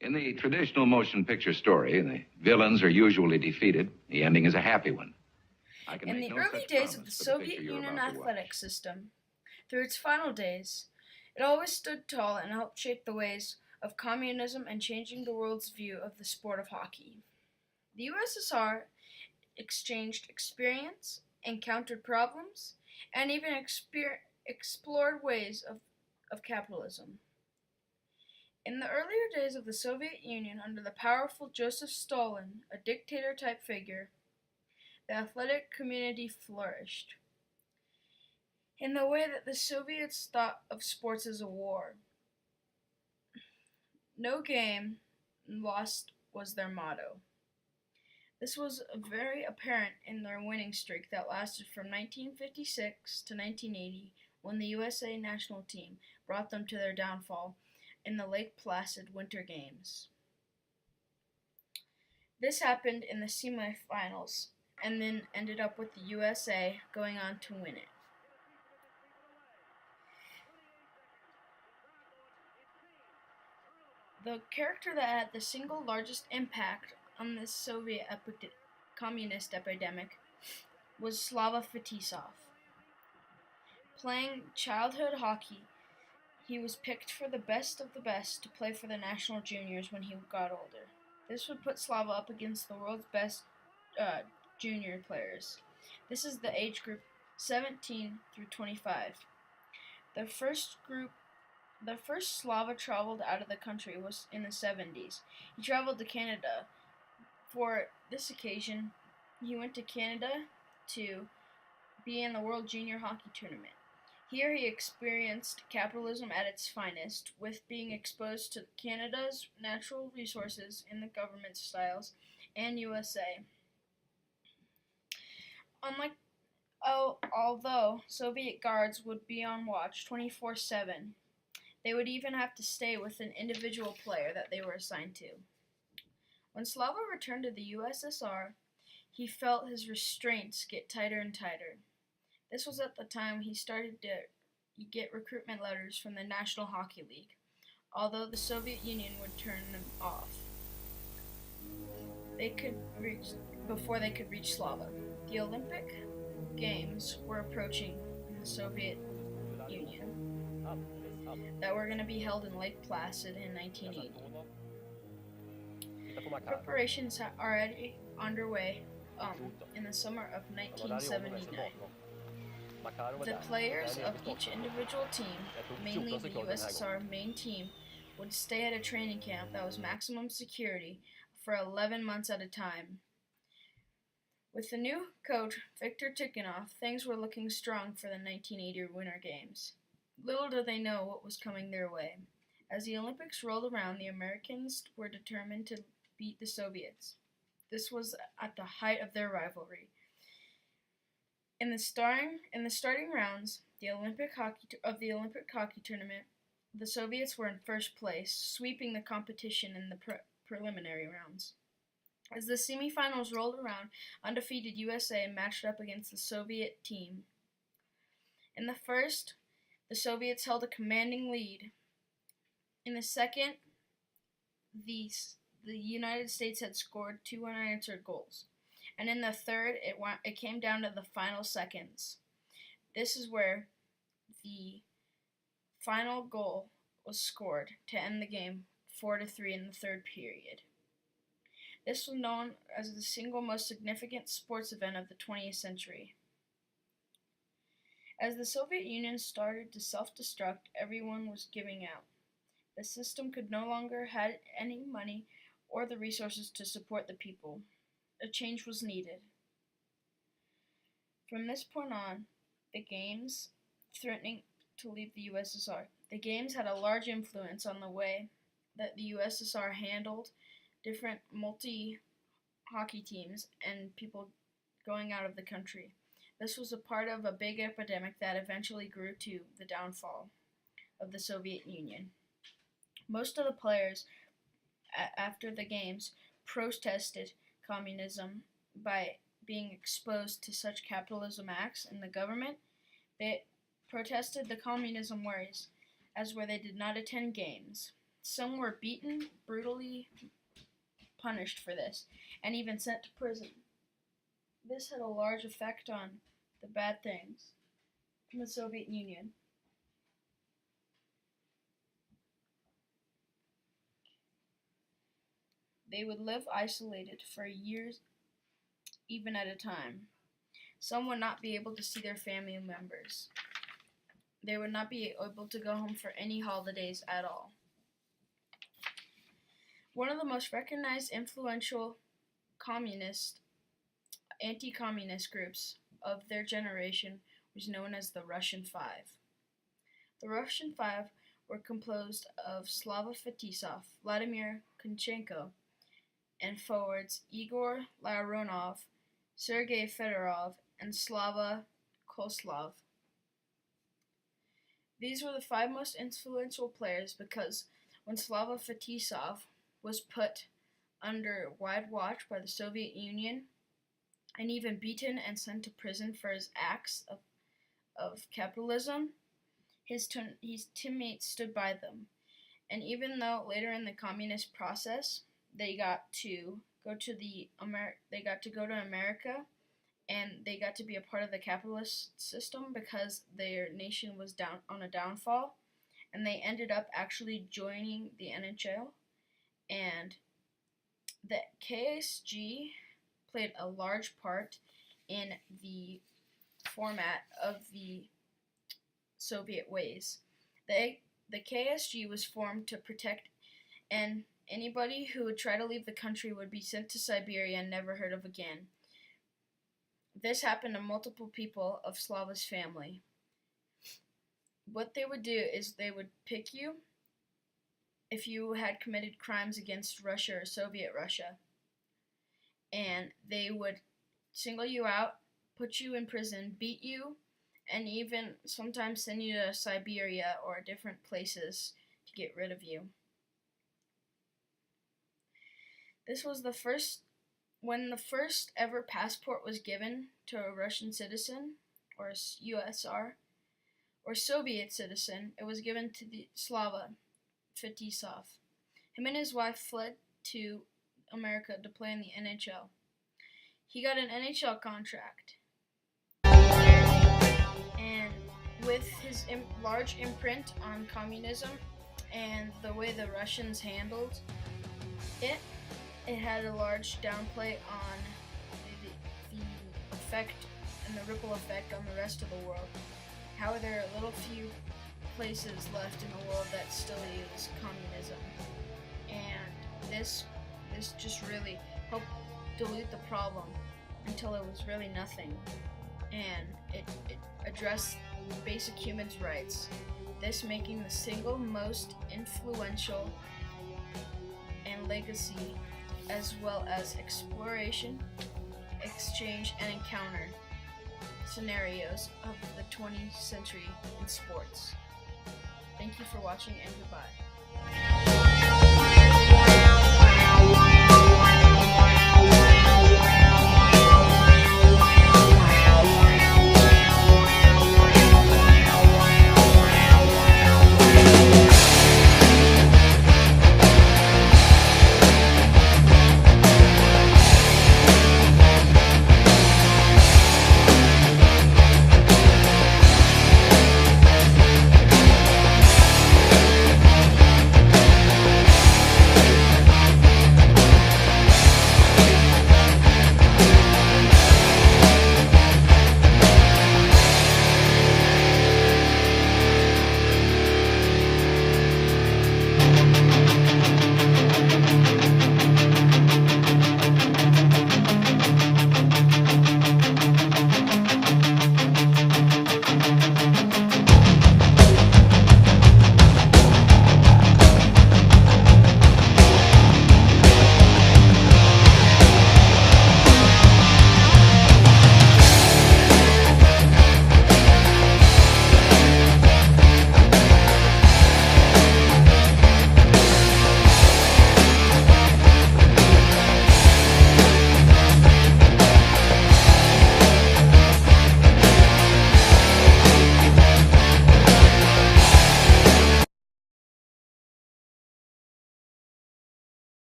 In the traditional motion picture story, the villains are usually defeated. The ending is a happy one. In the early days of the Soviet Union athletic system, through its final days, it always stood tall and helped shape the ways of communism and changing the world's view of the sport of hockey. The USSR exchanged experience, encountered problems, and even explored ways of capitalism. In the earlier days of the Soviet Union, under the powerful Joseph Stalin, a dictator-type figure, the athletic community flourished. In the way that the Soviets thought of sports as a war. No game lost was their motto. This was very apparent in their winning streak that lasted from 1956 to 1980, when the USA national team brought them to their downfall in the Lake Placid Winter Games. This happened in the semifinals and then ended up with the USA going on to win it. The character that had the single largest impact on the Soviet communist epidemic was Slava Fetisov. Playing childhood hockey, he was picked for the best of the best to play for the national juniors when he got older. This would put Slava up against the world's best junior players. This is the age group 17 through 25. The first Slava traveled out of the country was in the 70s. He traveled to Canada. For this occasion, he went to Canada to be in the World Junior Hockey Tournament. Here he experienced capitalism at its finest, with being exposed to Canada's natural resources in the government styles and USA. Although Soviet guards would be on watch 24/7, they would even have to stay with an individual player that they were assigned to. When Slava returned to the USSR, he felt his restraints get tighter and tighter. This was at the time he started to get recruitment letters from the National Hockey League, although the Soviet Union would turn them off before they could reach Slava. The Olympic Games were approaching in the Soviet Union that were going to be held in Lake Placid in 1980. Preparations are already underway in the summer of 1979. The players of each individual team, mainly the USSR main team, would stay at a training camp that was maximum security for 11 months at a time. With the new coach, Viktor Tikhonov, things were looking strong for the 1980 Winter Games. Little did they know what was coming their way. As the Olympics rolled around, the Americans were determined to beat the Soviets. This was at the height of their rivalry. In the starting rounds of the Olympic hockey tournament, the Soviets were in first place, sweeping the competition in the preliminary rounds. As the semifinals rolled around, undefeated USA matched up against the Soviet team. In the first, the Soviets held a commanding lead. In the second, the United States had scored 2 unanswered goals. And in the third, it came down to the final seconds. This is where the final goal was scored to end the game 4-3 in the third period. This was known as the single most significant sports event of the 20th century. As the Soviet Union started to self-destruct, everyone was giving out. The system could no longer have any money or the resources to support the people. A change was needed. From this point on, the Games threatening to leave the USSR. The Games had a large influence on the way that the USSR handled different multi-hockey teams and people going out of the country. This was a part of a big epidemic that eventually grew to the downfall of the Soviet Union. Most of the players after the Games protested communism by being exposed to such capitalism acts in the government. They protested the communism worries, as where they did not attend games. Some were beaten, brutally punished for this, and even sent to prison. This had a large effect on the bad things in the Soviet Union. They would live isolated for years, even at a time. Some would not be able to see their family members. They would not be able to go home for any holidays at all. One of the most recognized influential anti-communist groups of their generation was known as the Russian Five. The Russian Five were composed of Slava Fetisov, Vladimir Konchenko, and forwards Igor Laronov, Sergei Fedorov, and Slava Koslov. These were the 5 most influential players because when Slava Fetisov was put under wide watch by the Soviet Union and even beaten and sent to prison for his acts of capitalism, his teammates stood by them. And even though later in the communist process they got to go to America and they got to be a part of the capitalist system because their nation was down on a downfall, and they ended up actually joining the NHL, and the KSG played a large part in the format of the Soviet ways. The KSG was formed to protect, and anybody who would try to leave the country would be sent to Siberia and never heard of again. This happened to multiple people of Slava's family. What they would do is they would pick you if you had committed crimes against Russia or Soviet Russia, and they would single you out, put you in prison, beat you, and even sometimes send you to Siberia or different places to get rid of you. This was when the first ever passport was given to a Russian citizen, or USSR, or Soviet citizen. It was given to the Slava Fetisov. Him and his wife fled to America to play in the NHL. He got an NHL contract, and with his large imprint on communism and the way the Russians handled it, it had a large downplay on the effect and the ripple effect on the rest of the world. How there are little few places left in the world that still use communism, and this just really helped dilute the problem until it was really nothing, and it addressed basic human rights, this making the single most influential and legacy, as well as exploration, exchange, and encounter scenarios of the 20th century in sports. Thank you for watching, and goodbye.